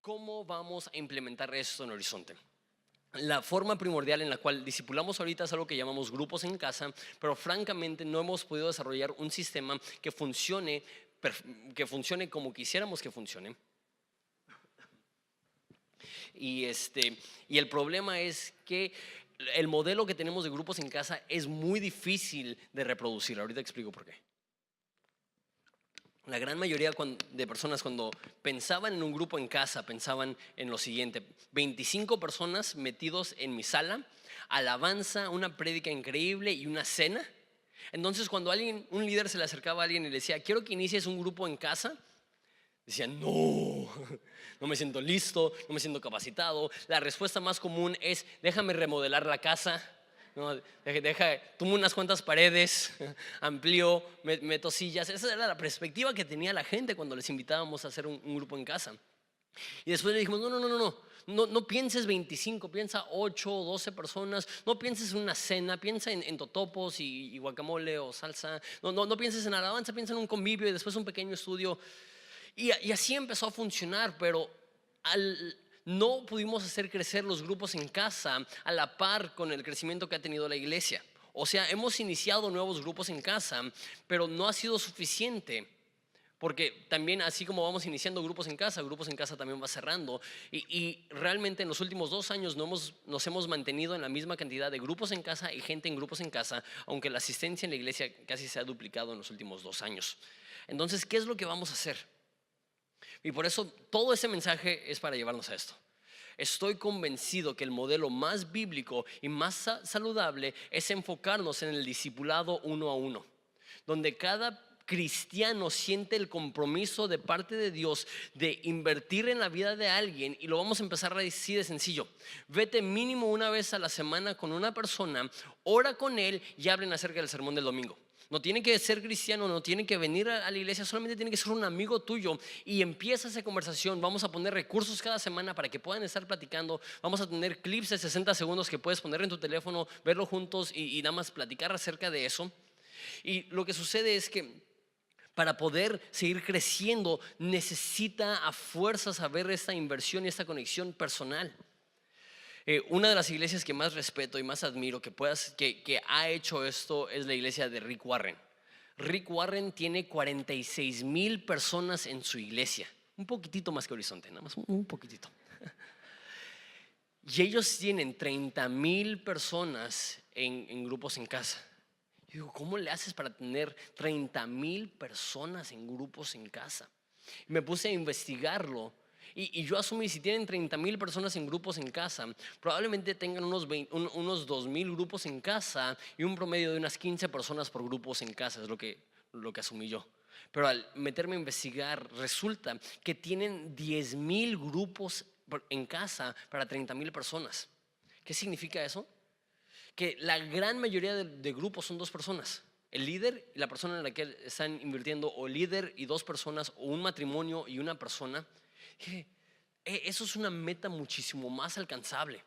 ¿cómo vamos a implementar esto en Horizonte? La forma primordial en la cual discipulamos ahorita es algo que llamamos grupos en casa, pero francamente no hemos podido desarrollar un sistema que funcione como quisiéramos que funcione. Y el problema es que el modelo que tenemos de grupos en casa es muy difícil de reproducir. Ahorita explico por qué. La gran mayoría de personas cuando pensaban en un grupo en casa pensaban en lo siguiente: 25 personas metidos en mi sala, alabanza, una prédica increíble y una cena. Entonces cuando un líder se le acercaba a alguien y le decía, quiero que inicies un grupo en casa, decían, no, no me siento listo, no me siento capacitado. La respuesta más común es, déjame remodelar la casa. No, tomo unas cuantas paredes, amplío, meto sillas. Esa era la perspectiva que tenía la gente cuando les invitábamos a hacer un grupo en casa. Y después le dijimos, no pienses 25, piensa 8 o 12 personas. No pienses en una cena, piensa en totopos y guacamole o salsa. No pienses en alabanza, piensa en un convivio y después un pequeño estudio. Y así empezó a funcionar, pero no pudimos hacer crecer los grupos en casa a la par con el crecimiento que ha tenido la iglesia. O sea, hemos iniciado nuevos grupos en casa, pero no ha sido suficiente. Porque también así como vamos iniciando grupos en casa también va cerrando. Y realmente en los últimos 2 años nos hemos mantenido en la misma cantidad de grupos en casa y gente en grupos en casa, aunque la asistencia en la iglesia casi se ha duplicado en los últimos 2 años. Entonces, ¿qué es lo que vamos a hacer? Y por eso todo ese mensaje es para llevarnos a esto. Estoy convencido que el modelo más bíblico y más saludable es enfocarnos en el discipulado 1 a 1, donde cada cristiano siente el compromiso de parte de Dios de invertir en la vida de alguien. Y lo vamos a empezar así de sencillo: vete mínimo una vez a la semana con una persona, ora con él y hablen acerca del sermón del domingo. No tiene que ser cristiano, no tiene que venir a la iglesia, solamente tiene que ser un amigo tuyo. Y empieza esa conversación. Vamos a poner recursos cada semana para que puedan estar platicando. Vamos a tener clips de 60 segundos que puedes poner en tu teléfono, verlo juntos y nada más platicar acerca de eso. Y lo que sucede es que para poder seguir creciendo necesita a fuerzas haber esta inversión y esta conexión personal. Una de las iglesias que más respeto y más admiro que ha hecho esto es la iglesia de Rick Warren. Rick Warren tiene 46,000 personas en su iglesia, un poquitito más que Horizonte, nada más un poquitito. Y ellos tienen 30,000 personas en grupos en casa. Yo digo, ¿cómo le haces para tener 30,000 personas en grupos en casa? Y me puse a investigarlo. Y yo asumí, si tienen 30,000 personas en grupos en casa, probablemente tengan unos 2,000 grupos en casa y un promedio de unas 15 personas por grupos en casa, es lo que asumí yo. Pero al meterme a investigar, resulta que tienen 10,000 grupos en casa para 30,000 personas. ¿Qué significa eso? Que la gran mayoría de grupos son 2 personas. El líder y la persona en la que están invirtiendo, o líder y 2 personas, o un matrimonio y una persona. Eso es una meta muchísimo más alcanzable.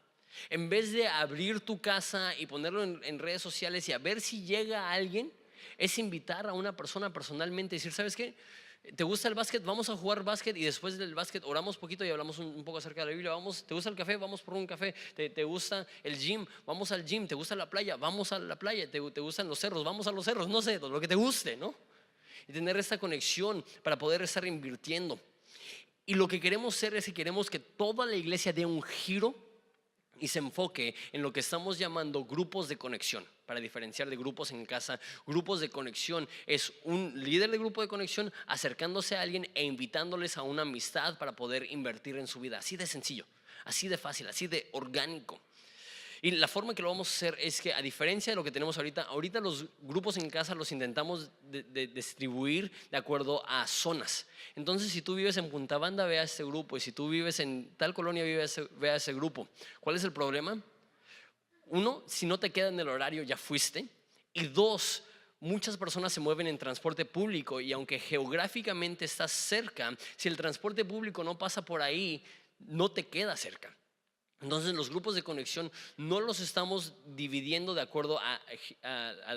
En vez de abrir tu casa y ponerlo en redes sociales y a ver si llega alguien, es invitar a una persona personalmente y decir, ¿sabes qué? ¿Te gusta el básquet? Vamos a jugar básquet y después del básquet oramos poquito y hablamos un poco acerca de la Biblia. ¿Te gusta el café? Vamos por un café. ¿Te gusta el gym? Vamos al gym. ¿Te gusta la playa? Vamos a la playa. ¿Te gustan los cerros? Vamos a los cerros. No sé, lo que te guste, ¿no? Y tener esta conexión para poder estar invirtiendo. Y lo que queremos hacer es que queremos que toda la iglesia dé un giro y se enfoque en lo que estamos llamando grupos de conexión. Para diferenciar de grupos en casa, grupos de conexión es un líder de grupo de conexión acercándose a alguien e invitándoles a una amistad para poder invertir en su vida. Así de sencillo, así de fácil, así de orgánico. Y la forma que lo vamos a hacer es que, a diferencia de lo que tenemos ahorita los grupos en casa los intentamos de distribuir de acuerdo a zonas. Entonces, si tú vives en Punta Banda, ve a este grupo, y si tú vives en tal colonia, ve a ese grupo. ¿Cuál es el problema? 1, si no te queda en el horario, ya fuiste. Y 2, muchas personas se mueven en transporte público, y aunque geográficamente estás cerca, si el transporte público no pasa por ahí, no te queda cerca. Entonces los grupos de conexión no los estamos dividiendo de acuerdo a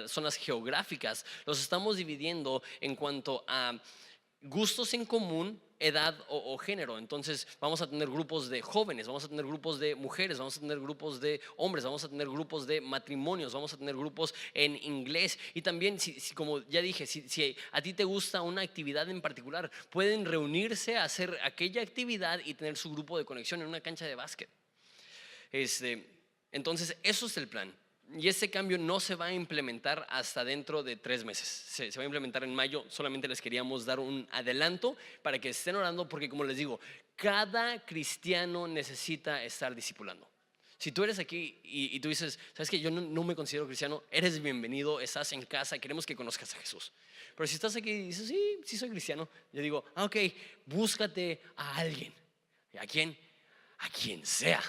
zonas geográficas, los estamos dividiendo en cuanto a gustos en común, edad o género. Entonces vamos a tener grupos de jóvenes, vamos a tener grupos de mujeres, vamos a tener grupos de hombres, vamos a tener grupos de matrimonios, vamos a tener grupos en inglés. Y también, como ya dije, si a ti te gusta una actividad en particular, pueden reunirse a hacer aquella actividad y tener su grupo de conexión en una cancha de básquet. Entonces eso es el plan. Y ese cambio no se va a implementar hasta dentro de 3 meses. Se va a implementar en mayo. Solamente les queríamos dar un adelanto para que estén orando, porque como les digo, cada cristiano necesita estar discipulando. Si tú eres aquí y tú dices, sabes que yo no me considero cristiano, eres bienvenido, estás en casa, queremos que conozcas a Jesús. Pero si estás aquí y dices, sí soy cristiano, yo digo, ok, búscate a alguien. ¿A quién? A quien sea.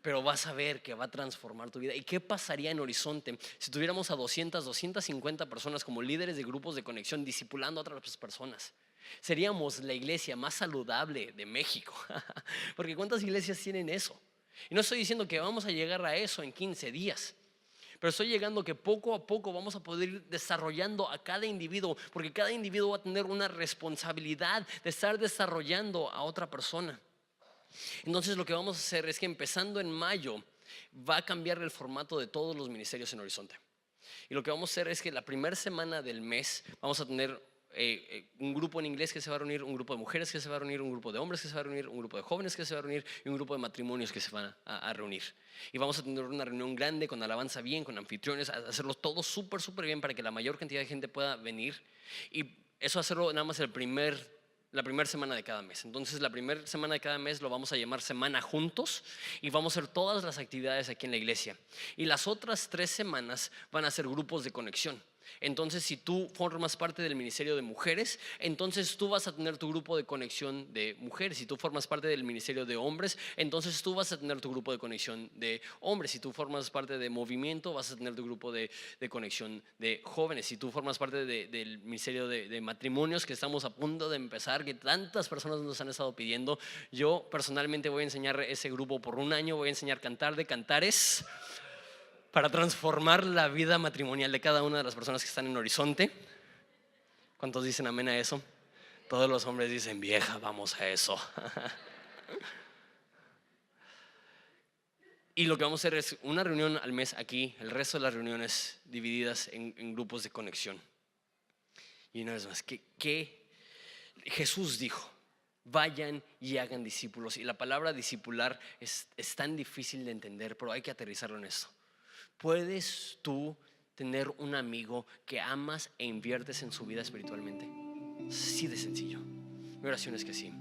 Pero vas a ver que va a transformar tu vida. ¿Y qué pasaría en Horizonte si tuviéramos a 250 personas como líderes de grupos de conexión discipulando a otras personas? Seríamos la iglesia más saludable de México. Porque ¿cuántas iglesias tienen eso? Y no estoy diciendo que vamos a llegar a eso en 15 días, pero estoy llegando que poco a poco vamos a poder ir desarrollando a cada individuo, porque cada individuo va a tener una responsabilidad de estar desarrollando a otra persona. Entonces lo que vamos a hacer es que empezando en mayo va a cambiar el formato de todos los ministerios en Horizonte. Y lo que vamos a hacer es que la primera semana del mes vamos a tener un grupo en inglés que se va a reunir, un grupo de mujeres que se va a reunir, un grupo de hombres que se va a reunir, un grupo de jóvenes que se va a reunir y un grupo de matrimonios que se van a reunir. Y vamos a tener una reunión grande con alabanza bien, con anfitriones, a hacerlo todo súper bien para que la mayor cantidad de gente pueda venir. Y eso hacerlo nada más la primera semana de cada mes. Entonces la primera semana de cada mes lo vamos a llamar Semana Juntos y vamos a hacer todas las actividades aquí en la iglesia. Y las otras 3 semanas van a ser grupos de conexión. Entonces si tú formas parte del ministerio de mujeres, entonces tú vas a tener tu grupo de conexión de mujeres. Si tú formas parte del ministerio de hombres, entonces tú vas a tener tu grupo de conexión de hombres. Si tú formas parte de movimiento, vas a tener tu grupo de conexión de jóvenes. Si tú formas parte del ministerio de matrimonios, que estamos a punto de empezar, que tantas personas nos han estado pidiendo, yo personalmente voy a enseñar ese grupo por 1 año. Voy a enseñar cantar de cantares para transformar la vida matrimonial de cada una de las personas que están en Horizonte. ¿Cuántos dicen amén a eso? Todos los hombres dicen, vieja, vamos a eso. Y lo que vamos a hacer es una reunión al mes aquí, el resto de las reuniones divididas en grupos de conexión. Y una vez más, que Jesús dijo, vayan y hagan discípulos. Y la palabra discipular es tan difícil de entender, pero hay que aterrizarlo en esto. ¿Puedes tú tener un amigo que amas e inviertes en su vida espiritualmente? Sí, de sencillo. Mi oración es que sí.